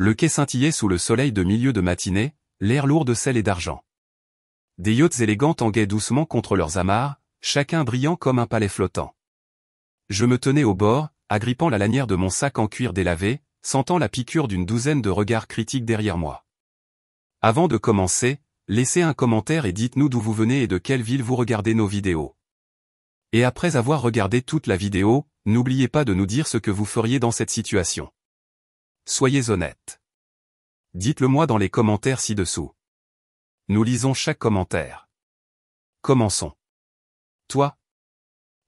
Le quai scintillait sous le soleil de milieu de matinée, l'air lourd de sel et d'argent. Des yachts élégants tanguaient doucement contre leurs amarres, chacun brillant comme un palais flottant. Je me tenais au bord, agrippant la lanière de mon sac en cuir délavé, sentant la piqûre d'une douzaine de regards critiques derrière moi. Avant de commencer, laissez un commentaire et dites-nous d'où vous venez et de quelle ville vous regardez nos vidéos. Et après avoir regardé toute la vidéo, n'oubliez pas de nous dire ce que vous feriez dans cette situation. Soyez honnête. Dites-le moi dans les commentaires ci-dessous. Nous lisons chaque commentaire. Commençons. Toi?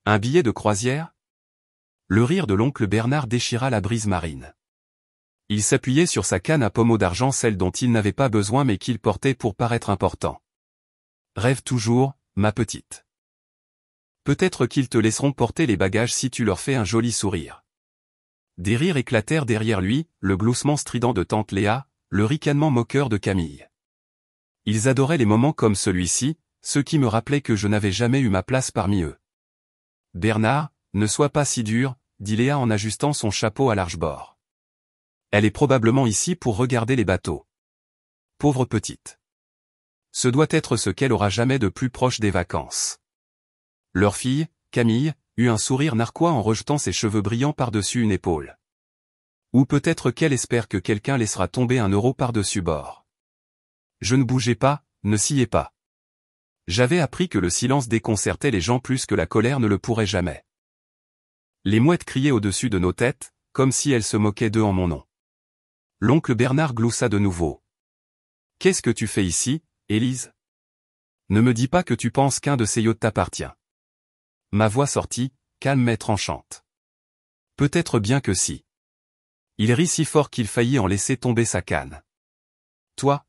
Un billet de croisière? Le rire de l'oncle Bernard déchira la brise marine. Il s'appuyait sur sa canne à pommeau d'argent, celle dont il n'avait pas besoin mais qu'il portait pour paraître important. Rêve toujours, ma petite. Peut-être qu'ils te laisseront porter les bagages si tu leur fais un joli sourire. Des rires éclatèrent derrière lui, le gloussement strident de tante Léa, le ricanement moqueur de Camille. Ils adoraient les moments comme celui-ci, ceux qui me rappelaient que je n'avais jamais eu ma place parmi eux. Bernard, ne sois pas si dur, dit Léa en ajustant son chapeau à large bord. Elle est probablement ici pour regarder les bateaux. Pauvre petite. Ce doit être ce qu'elle aura jamais de plus proche des vacances. Leur fille, Camille, eut un sourire narquois en rejetant ses cheveux brillants par-dessus une épaule. Ou peut-être qu'elle espère que quelqu'un laissera tomber un euro par-dessus bord. Je ne bougeais pas, ne sciais pas. J'avais appris que le silence déconcertait les gens plus que la colère ne le pourrait jamais. Les mouettes criaient au-dessus de nos têtes, comme si elles se moquaient d'eux en mon nom. L'oncle Bernard gloussa de nouveau. « Qu'est-ce que tu fais ici, Élise? Ne me dis pas que tu penses qu'un de ces yachts t'appartient. » Ma voix sortit, calme mais tranchante. Peut-être bien que si. Il rit si fort qu'il faillit en laisser tomber sa canne. Toi?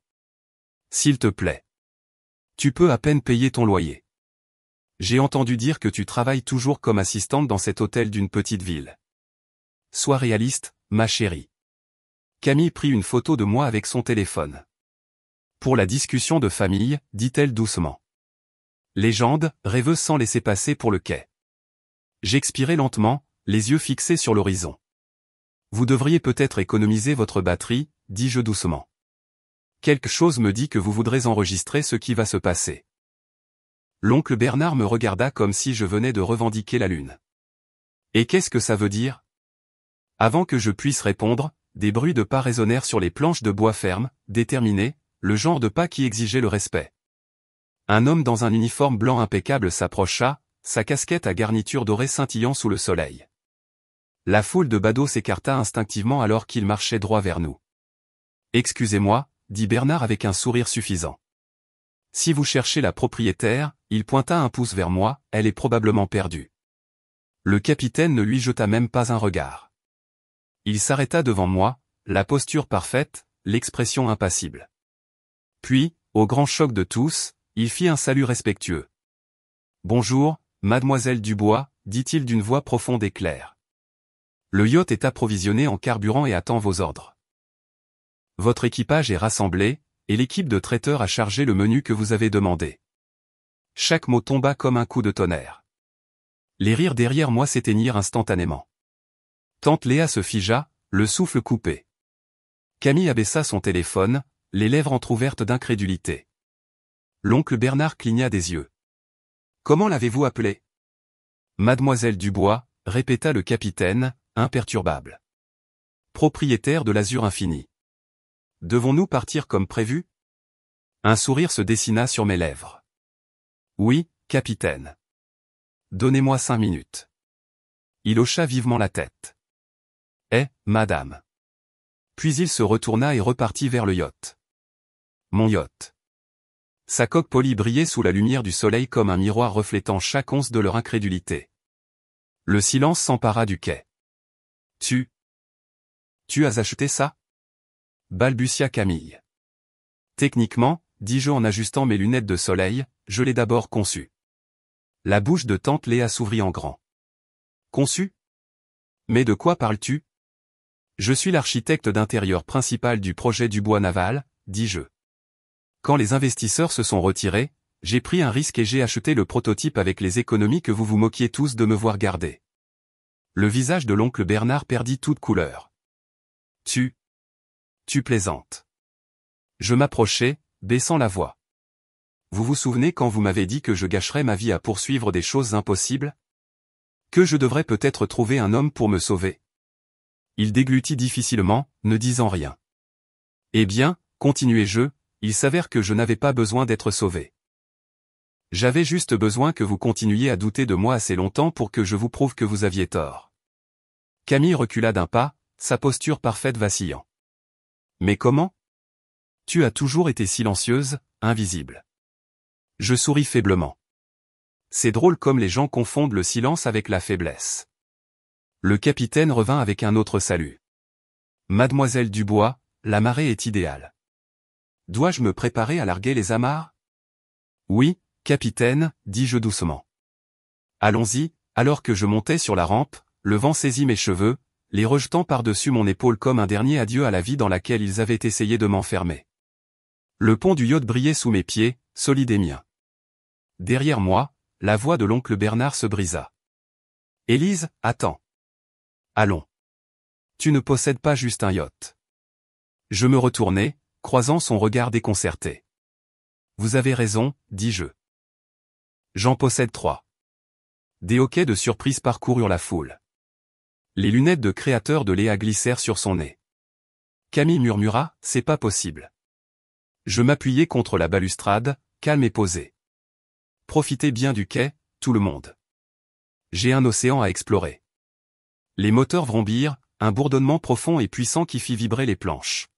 S'il te plaît. Tu peux à peine payer ton loyer. J'ai entendu dire que tu travailles toujours comme assistante dans cet hôtel d'une petite ville. Sois réaliste, ma chérie. Camille prit une photo de moi avec son téléphone. Pour la discussion de famille, dit-elle doucement. Légende, rêveuse sans laisser passer pour le quai. J'expirais lentement, les yeux fixés sur l'horizon. Vous devriez peut-être économiser votre batterie, dis-je doucement. Quelque chose me dit que vous voudrez enregistrer ce qui va se passer. L'oncle Bernard me regarda comme si je venais de revendiquer la lune. Et qu'est-ce que ça veut dire? Avant que je puisse répondre, des bruits de pas résonnèrent sur les planches de bois fermes, déterminés, le genre de pas qui exigeait le respect. Un homme dans un uniforme blanc impeccable s'approcha, sa casquette à garniture dorée scintillant sous le soleil. La foule de badauds s'écarta instinctivement alors qu'il marchait droit vers nous. « Excusez-moi, » dit Bernard avec un sourire suffisant. « Si vous cherchez la propriétaire, » il pointa un pouce vers moi, « elle est probablement perdue. » Le capitaine ne lui jeta même pas un regard. Il s'arrêta devant moi, la posture parfaite, l'expression impassible. Puis, au grand choc de tous, il fit un salut respectueux. « Bonjour, mademoiselle Dubois, » dit-il d'une voix profonde et claire. « Le yacht est approvisionné en carburant et attend vos ordres. Votre équipage est rassemblé, et l'équipe de traiteurs a chargé le menu que vous avez demandé. » Chaque mot tomba comme un coup de tonnerre. Les rires derrière moi s'éteignirent instantanément. Tante Léa se figea, le souffle coupé. Camille abaissa son téléphone, les lèvres entr'ouvertes d'incrédulité. L'oncle Bernard cligna des yeux. « Comment l'avez-vous appelé? » Mademoiselle Dubois, répéta le capitaine, imperturbable. Propriétaire de l'Azur Infini. Devons-nous partir comme prévu? Un sourire se dessina sur mes lèvres. Oui, capitaine. Donnez-moi 5 minutes. Il hocha vivement la tête. Eh, madame. Puis il se retourna et repartit vers le yacht. Mon yacht. Sa coque polie brillait sous la lumière du soleil comme un miroir reflétant chaque once de leur incrédulité. Le silence s'empara du quai. Tu as acheté ça? Balbutia Camille. Techniquement, dis-je en ajustant mes lunettes de soleil, je l'ai d'abord conçu. La bouche de tante Léa s'ouvrit en grand. Conçu? Mais de quoi parles-tu? Je suis l'architecte d'intérieur principal du projet Dubois Naval, dis-je. Quand les investisseurs se sont retirés, j'ai pris un risque et j'ai acheté le prototype avec les économies que vous vous moquiez tous de me voir garder. Le visage de l'oncle Bernard perdit toute couleur. tu plaisantes. Je m'approchai, baissant la voix. Vous vous souvenez quand vous m'avez dit que je gâcherais ma vie à poursuivre des choses impossibles? Que je devrais peut-être trouver un homme pour me sauver? Il déglutit difficilement, ne disant rien. Eh bien, continuai-je, il s'avère que je n'avais pas besoin d'être sauvé. J'avais juste besoin que vous continuiez à douter de moi assez longtemps pour que je vous prouve que vous aviez tort. Camille recula d'un pas, sa posture parfaite vacillant. Mais comment? Tu as toujours été silencieuse, invisible. Je souris faiblement. C'est drôle comme les gens confondent le silence avec la faiblesse. Le capitaine revint avec un autre salut. Mademoiselle Dubois, la marée est idéale. Dois-je me préparer à larguer les amarres? Oui, capitaine, dis-je doucement. Allons-y, alors que je montais sur la rampe, le vent saisit mes cheveux, les rejetant par-dessus mon épaule comme un dernier adieu à la vie dans laquelle ils avaient essayé de m'enfermer. Le pont du yacht brillait sous mes pieds, solide et mien. Derrière moi, la voix de l'oncle Bernard se brisa. Élise, attends. Allons. Tu ne possèdes pas juste un yacht. Je me retournai, croisant son regard déconcerté. Vous avez raison, dis-je. J'en possède 3. Des hoquets de surprise parcoururent la foule. Les lunettes de créateur de Léa glissèrent sur son nez. Camille murmura, c'est pas possible. Je m'appuyai contre la balustrade, calme et posé. Profitez bien du quai, tout le monde. J'ai un océan à explorer. Les moteurs vrombirent, un bourdonnement profond et puissant qui fit vibrer les planches.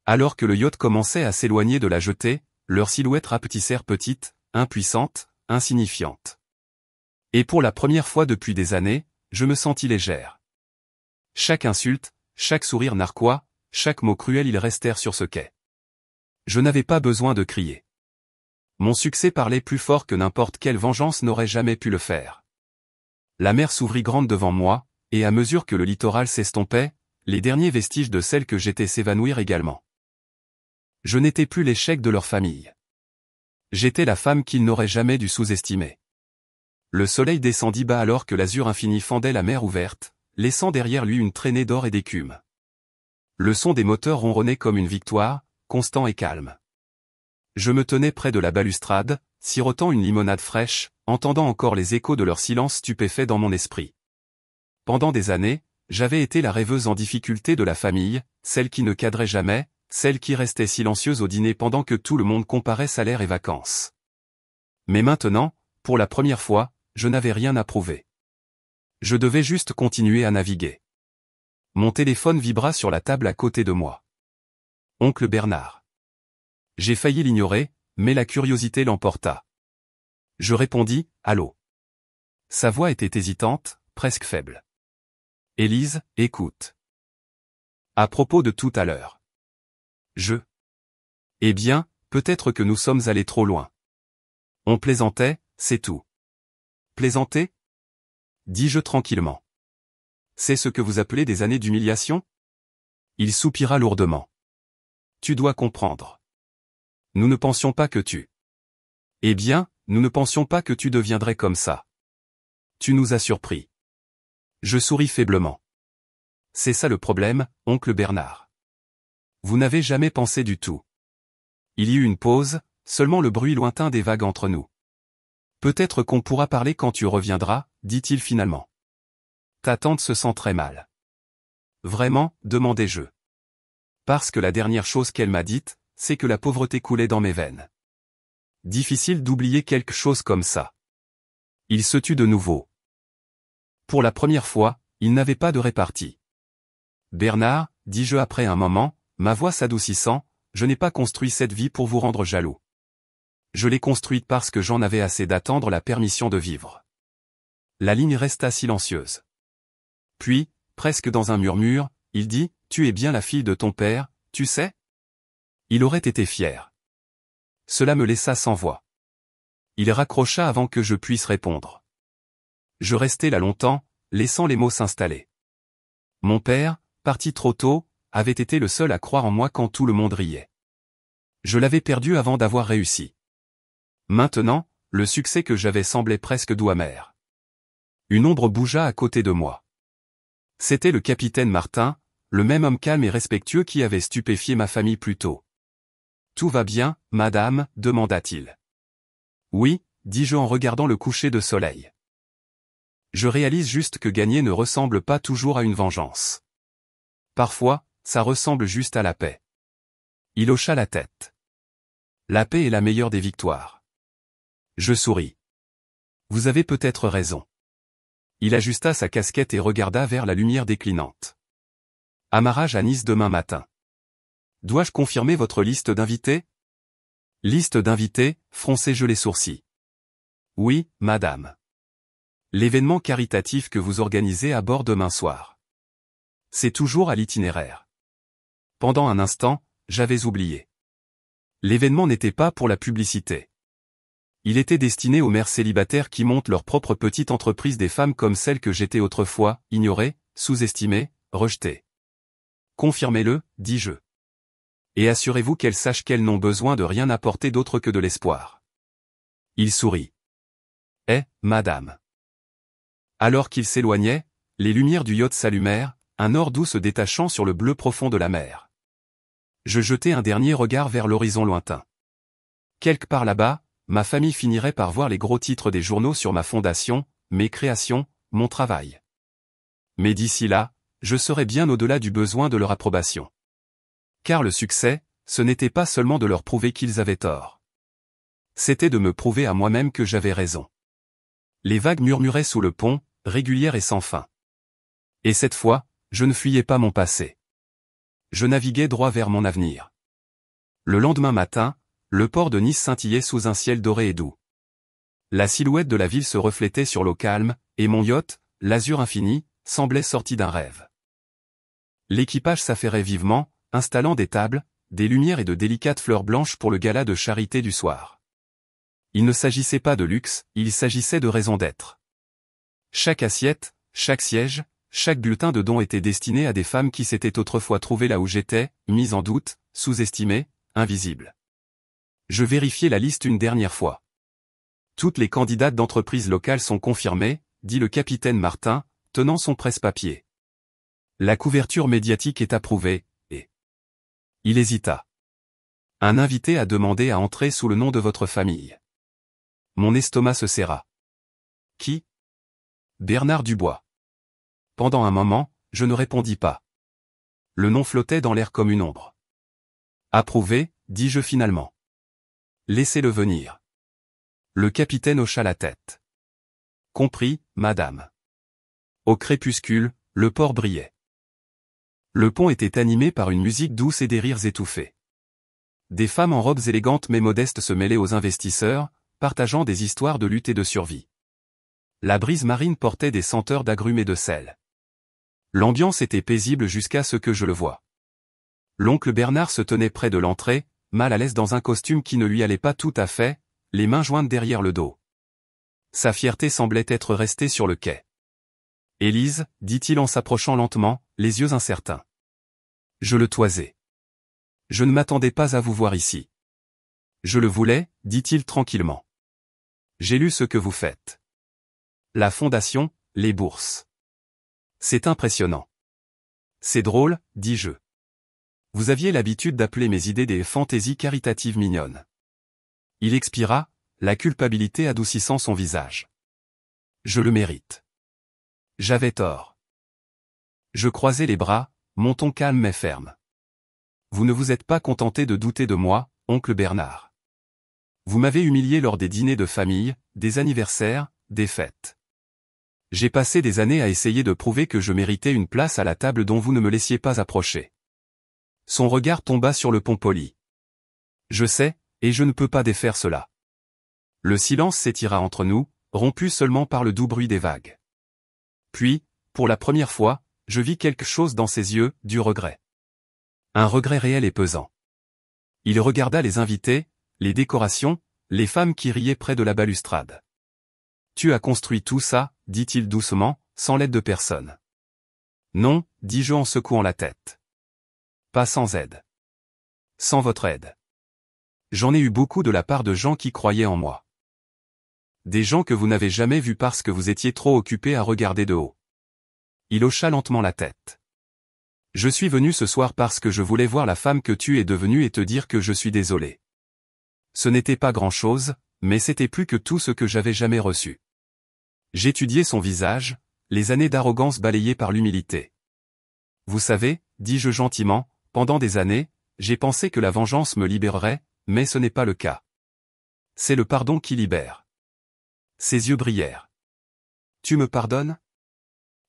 Alors que le yacht commençait à s'éloigner de la jetée, leurs silhouettes rapetissèrent petites, impuissantes, insignifiantes. Et pour la première fois depuis des années, je me sentis légère. Chaque insulte, chaque sourire narquois, chaque mot cruel ils restèrent sur ce quai. Je n'avais pas besoin de crier. Mon succès parlait plus fort que n'importe quelle vengeance n'aurait jamais pu le faire. La mer s'ouvrit grande devant moi, et à mesure que le littoral s'estompait, les derniers vestiges de celle que j'étais s'évanouirent également. Je n'étais plus l'échec de leur famille. J'étais la femme qu'ils n'auraient jamais dû sous-estimer. Le soleil descendit bas alors que l'azur infini fendait la mer ouverte, laissant derrière lui une traînée d'or et d'écume. Le son des moteurs ronronnait comme une victoire, constant et calme. Je me tenais près de la balustrade, sirotant une limonade fraîche, entendant encore les échos de leur silence stupéfait dans mon esprit. Pendant des années, j'avais été la rêveuse en difficulté de la famille, celle qui ne cadrait jamais, celle qui restait silencieuse au dîner pendant que tout le monde comparait salaire et vacances. Mais maintenant, pour la première fois, je n'avais rien à prouver. Je devais juste continuer à naviguer. Mon téléphone vibra sur la table à côté de moi. Oncle Bernard. J'ai failli l'ignorer, mais la curiosité l'emporta. Je répondis, allô. Sa voix était hésitante, presque faible. Élise, écoute. À propos de tout à l'heure. Eh bien, peut-être que nous sommes allés trop loin. On plaisantait, c'est tout. Plaisanter? Dis-je tranquillement. C'est ce que vous appelez des années d'humiliation? Il soupira lourdement. Tu dois comprendre. Nous ne pensions pas que tu. Eh bien, nous ne pensions pas que tu deviendrais comme ça. Tu nous as surpris. Je souris faiblement. C'est ça le problème, oncle Bernard. Vous n'avez jamais pensé du tout. Il y eut une pause, seulement le bruit lointain des vagues entre nous. Peut-être qu'on pourra parler quand tu reviendras, dit-il finalement. Ta tante se sent très mal. Vraiment, demandai-je. Parce que la dernière chose qu'elle m'a dite, c'est que la pauvreté coulait dans mes veines. Difficile d'oublier quelque chose comme ça. Il se tut de nouveau. Pour la première fois, il n'avait pas de répartie. Bernard, dis-je après un moment, ma voix s'adoucissant, je n'ai pas construit cette vie pour vous rendre jaloux. Je l'ai construite parce que j'en avais assez d'attendre la permission de vivre. La ligne resta silencieuse. Puis, presque dans un murmure, il dit, tu es bien la fille de ton père, tu sais? Il aurait été fier. Cela me laissa sans voix. Il raccrocha avant que je puisse répondre. Je restai là longtemps, laissant les mots s'installer. Mon père, parti trop tôt, avait été le seul à croire en moi quand tout le monde riait. Je l'avais perdu avant d'avoir réussi. Maintenant, le succès que j'avais semblait presque doux amer. Une ombre bougea à côté de moi. C'était le capitaine Martin, le même homme calme et respectueux qui avait stupéfié ma famille plus tôt. « Tout va bien, madame ?» demanda-t-il. « Oui » dis-je en regardant le coucher de soleil. Je réalise juste que gagner ne ressemble pas toujours à une vengeance. Parfois, ça ressemble juste à la paix. Il hocha la tête. La paix est la meilleure des victoires. Je souris. Vous avez peut-être raison. Il ajusta sa casquette et regarda vers la lumière déclinante. Amarrage à Nice demain matin. Dois-je confirmer votre liste d'invités? Liste d'invités, froncai-je les sourcils. Oui, madame. L'événement caritatif que vous organisez à bord demain soir. C'est toujours à l'itinéraire. Pendant un instant, j'avais oublié. L'événement n'était pas pour la publicité. Il était destiné aux mères célibataires qui montent leur propre petite entreprise, des femmes comme celles que j'étais autrefois, ignorées, sous-estimées, rejetées. Confirmez-le, dis-je. Et assurez-vous qu'elles sachent qu'elles n'ont besoin de rien apporter d'autre que de l'espoir. Il sourit. Eh, madame. Alors qu'il s'éloignait, les lumières du yacht s'allumèrent, un or doux se détachant sur le bleu profond de la mer. Je jetai un dernier regard vers l'horizon lointain. Quelque part là-bas, ma famille finirait par voir les gros titres des journaux sur ma fondation, mes créations, mon travail. Mais d'ici là, je serais bien au-delà du besoin de leur approbation. Car le succès, ce n'était pas seulement de leur prouver qu'ils avaient tort. C'était de me prouver à moi-même que j'avais raison. Les vagues murmuraient sous le pont, régulières et sans fin. Et cette fois, je ne fuyais pas mon passé. Je naviguais droit vers mon avenir. Le lendemain matin, le port de Nice scintillait sous un ciel doré et doux. La silhouette de la ville se reflétait sur l'eau calme, et mon yacht, l'azur infini, semblait sorti d'un rêve. L'équipage s'affairait vivement, installant des tables, des lumières et de délicates fleurs blanches pour le gala de charité du soir. Il ne s'agissait pas de luxe, il s'agissait de raison d'être. Chaque assiette, chaque siège, chaque bulletin de don était destiné à des femmes qui s'étaient autrefois trouvées là où j'étais, mises en doute, sous-estimées, invisibles. Je vérifiai la liste une dernière fois. Toutes les candidates d'entreprises locales sont confirmées, dit le capitaine Martin, tenant son presse-papier. La couverture médiatique est approuvée, et... Il hésita. Un invité a demandé à entrer sous le nom de votre famille. Mon estomac se serra. Qui? Bernard Dubois. Pendant un moment, je ne répondis pas. Le nom flottait dans l'air comme une ombre. Approuvé, dis-je finalement. Laissez-le venir. Le capitaine hocha la tête. Compris, madame. Au crépuscule, le port brillait. Le pont était animé par une musique douce et des rires étouffés. Des femmes en robes élégantes mais modestes se mêlaient aux investisseurs, partageant des histoires de lutte et de survie. La brise marine portait des senteurs d'agrumes et de sel. L'ambiance était paisible jusqu'à ce que je le voie. L'oncle Bernard se tenait près de l'entrée, mal à l'aise dans un costume qui ne lui allait pas tout à fait, les mains jointes derrière le dos. Sa fierté semblait être restée sur le quai. « Élise » dit-il en s'approchant lentement, les yeux incertains. Je le toisai. « Je ne m'attendais pas à vous voir ici. »« Je le voulais » dit-il tranquillement. « J'ai lu ce que vous faites. La fondation, les bourses. C'est impressionnant. »« C'est drôle » dis-je. Vous aviez l'habitude d'appeler mes idées des fantaisies caritatives mignonnes. Il expira, la culpabilité adoucissant son visage. Je le mérite. J'avais tort. Je croisai les bras, mon ton calme mais ferme. Vous ne vous êtes pas contenté de douter de moi, oncle Bernard. Vous m'avez humilié lors des dîners de famille, des anniversaires, des fêtes. J'ai passé des années à essayer de prouver que je méritais une place à la table dont vous ne me laissiez pas approcher. Son regard tomba sur le pont poli. Je sais, et je ne peux pas défaire cela. Le silence s'étira entre nous, rompu seulement par le doux bruit des vagues. Puis, pour la première fois, je vis quelque chose dans ses yeux, du regret. Un regret réel et pesant. Il regarda les invités, les décorations, les femmes qui riaient près de la balustrade. « Tu as construit tout ça » dit-il doucement, sans l'aide de personne. « Non » dis-je en secouant la tête. « Pas sans aide. Sans votre aide. J'en ai eu beaucoup de la part de gens qui croyaient en moi. Des gens que vous n'avez jamais vus parce que vous étiez trop occupés à regarder de haut. » Il hocha lentement la tête. Je suis venu ce soir parce que je voulais voir la femme que tu es devenue et te dire que je suis désolé. Ce n'était pas grand-chose, mais c'était plus que tout ce que j'avais jamais reçu. J'étudiais son visage, les années d'arrogance balayées par l'humilité. Vous savez, dis-je gentiment, pendant des années, j'ai pensé que la vengeance me libérerait, mais ce n'est pas le cas. C'est le pardon qui libère. Ses yeux brillèrent. Tu me pardonnes?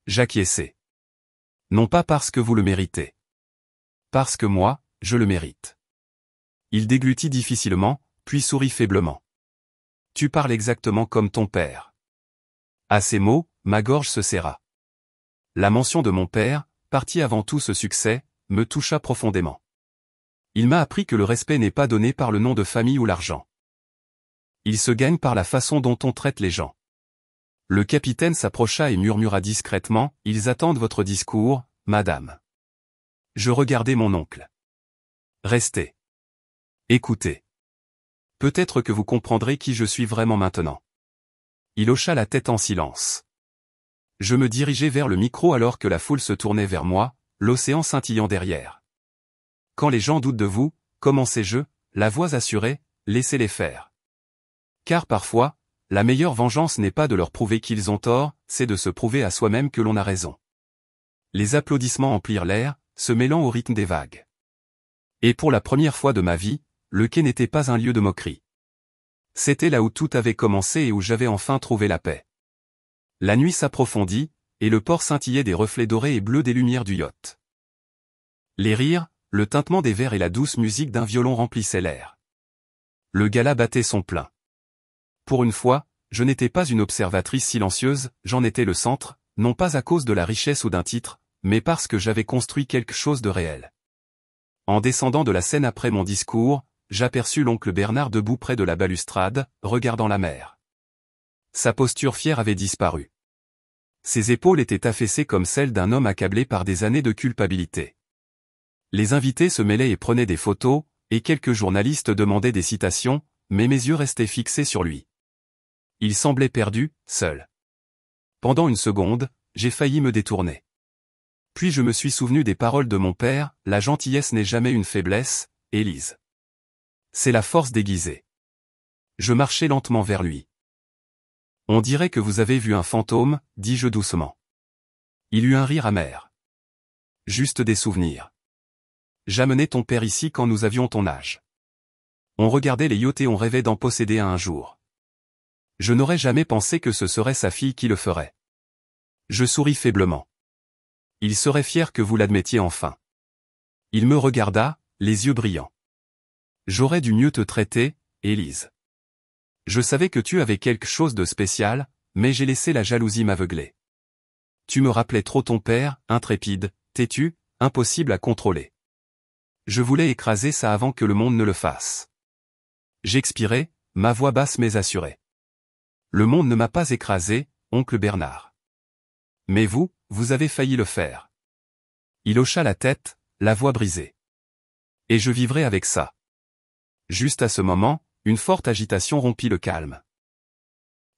J'acquiesçai. Non pas parce que vous le méritez. Parce que moi, je le mérite. Il déglutit difficilement, puis sourit faiblement. Tu parles exactement comme ton père. À ces mots, ma gorge se serra. La mention de mon père, parti avant tout ce succès, me toucha profondément. Il m'a appris que le respect n'est pas donné par le nom de famille ou l'argent. Il se gagne par la façon dont on traite les gens. Le capitaine s'approcha et murmura discrètement, « Ils attendent votre discours, madame. » Je regardai mon oncle. « Restez. Écoutez. Peut-être que vous comprendrez qui je suis vraiment maintenant. » Il hocha la tête en silence. Je me dirigeai vers le micro alors que la foule se tournait vers moi, l'océan scintillant derrière. « Quand les gens doutent de vous, commençai-je, la voix assurée, laissez-les faire. Car parfois, la meilleure vengeance n'est pas de leur prouver qu'ils ont tort, c'est de se prouver à soi-même que l'on a raison. » Les applaudissements emplirent l'air, se mêlant au rythme des vagues. Et pour la première fois de ma vie, le quai n'était pas un lieu de moquerie. C'était là où tout avait commencé et où j'avais enfin trouvé la paix. La nuit s'approfondit, et le port scintillait des reflets dorés et bleus des lumières du yacht. Les rires, le tintement des verres et la douce musique d'un violon remplissaient l'air. Le gala battait son plein. Pour une fois, je n'étais pas une observatrice silencieuse, j'en étais le centre, non pas à cause de la richesse ou d'un titre, mais parce que j'avais construit quelque chose de réel. En descendant de la scène après mon discours, j'aperçus l'oncle Bernard debout près de la balustrade, regardant la mer. Sa posture fière avait disparu. Ses épaules étaient affaissées comme celles d'un homme accablé par des années de culpabilité. Les invités se mêlaient et prenaient des photos, et quelques journalistes demandaient des citations, mais mes yeux restaient fixés sur lui. Il semblait perdu, seul. Pendant une seconde, j'ai failli me détourner. Puis je me suis souvenu des paroles de mon père, « La gentillesse n'est jamais une faiblesse, Élise. C'est la force déguisée. » Je marchai lentement vers lui. « On dirait que vous avez vu un fantôme, » dis-je doucement. Il eut un rire amer. « Juste des souvenirs. J'amenais ton père ici quand nous avions ton âge. On regardait les yachts et on rêvait d'en posséder un jour. Je n'aurais jamais pensé que ce serait sa fille qui le ferait. » Je souris faiblement. Il serait fier que vous l'admettiez enfin. Il me regarda, les yeux brillants. J'aurais dû mieux te traiter, Élise. Je savais que tu avais quelque chose de spécial, mais j'ai laissé la jalousie m'aveugler. Tu me rappelais trop ton père, intrépide, têtu, impossible à contrôler. Je voulais écraser ça avant que le monde ne le fasse. J'expirais, ma voix basse mais assurée. Le monde ne m'a pas écrasé, oncle Bernard. Mais vous, vous avez failli le faire. Il hocha la tête, la voix brisée. Et je vivrai avec ça. Juste à ce moment, une forte agitation rompit le calme.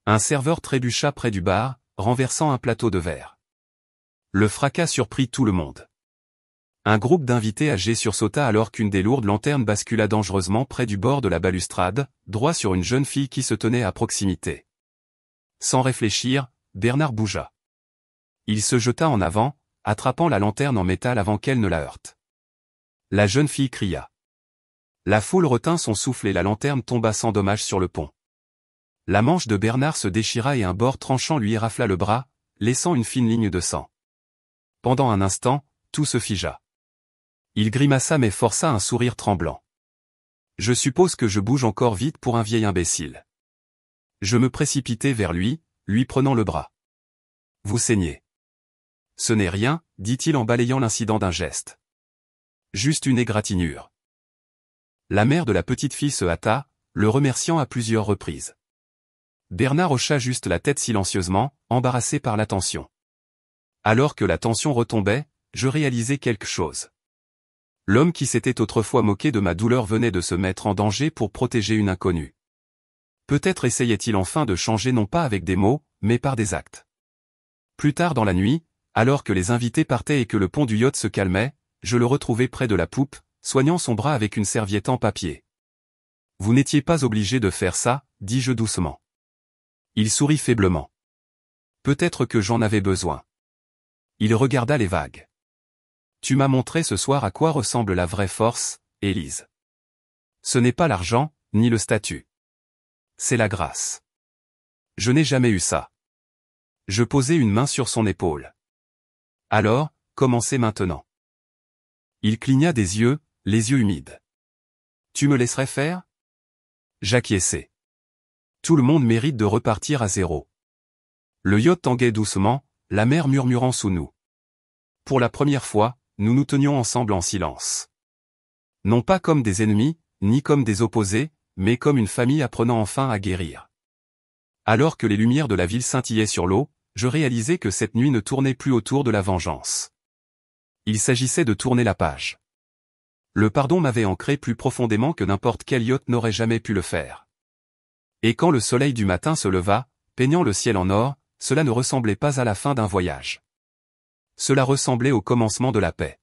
Un serveur trébucha près du bar, renversant un plateau de verre. Le fracas surprit tout le monde. Un groupe d'invités âgés sursauta alors qu'une des lourdes lanternes bascula dangereusement près du bord de la balustrade, droit sur une jeune fille qui se tenait à proximité. Sans réfléchir, Bernard bougea. Il se jeta en avant, attrapant la lanterne en métal avant qu'elle ne la heurte. La jeune fille cria. La foule retint son souffle et la lanterne tomba sans dommage sur le pont. La manche de Bernard se déchira et un bord tranchant lui érafla le bras, laissant une fine ligne de sang. Pendant un instant, tout se figea. Il grimaça mais força un sourire tremblant. Je suppose que je bouge encore vite pour un vieil imbécile. Je me précipitai vers lui, lui prenant le bras. Vous saignez. Ce n'est rien, dit-il en balayant l'incident d'un geste. Juste une égratignure. La mère de la petite fille se hâta, le remerciant à plusieurs reprises. Bernard hocha juste la tête silencieusement, embarrassé par l'attention. Alors que la tension retombait, je réalisai quelque chose. L'homme qui s'était autrefois moqué de ma douleur venait de se mettre en danger pour protéger une inconnue. Peut-être essayait-il enfin de changer non pas avec des mots, mais par des actes. Plus tard dans la nuit, alors que les invités partaient et que le pont du yacht se calmait, je le retrouvai près de la poupe, soignant son bras avec une serviette en papier. « Vous n'étiez pas obligé de faire ça, dis-je doucement. » Il sourit faiblement. « Peut-être que j'en avais besoin. » Il regarda les vagues. « Tu m'as montré ce soir à quoi ressemble la vraie force, Élise. Ce n'est pas l'argent, ni le statut. C'est la grâce. Je n'ai jamais eu ça. » Je posai une main sur son épaule. « Alors, commencez maintenant. » Il cligna des yeux, les yeux humides. « Tu me laisserais faire ?» J'acquiesçai. Tout le monde mérite de repartir à zéro. Le yacht tanguait doucement, la mer murmurant sous nous. Pour la première fois, nous nous tenions ensemble en silence. Non pas comme des ennemis, ni comme des opposés, mais comme une famille apprenant enfin à guérir. Alors que les lumières de la ville scintillaient sur l'eau, je réalisai que cette nuit ne tournait plus autour de la vengeance. Il s'agissait de tourner la page. Le pardon m'avait ancré plus profondément que n'importe quel yacht n'aurait jamais pu le faire. Et quand le soleil du matin se leva, peignant le ciel en or, cela ne ressemblait pas à la fin d'un voyage. Cela ressemblait au commencement de la paix.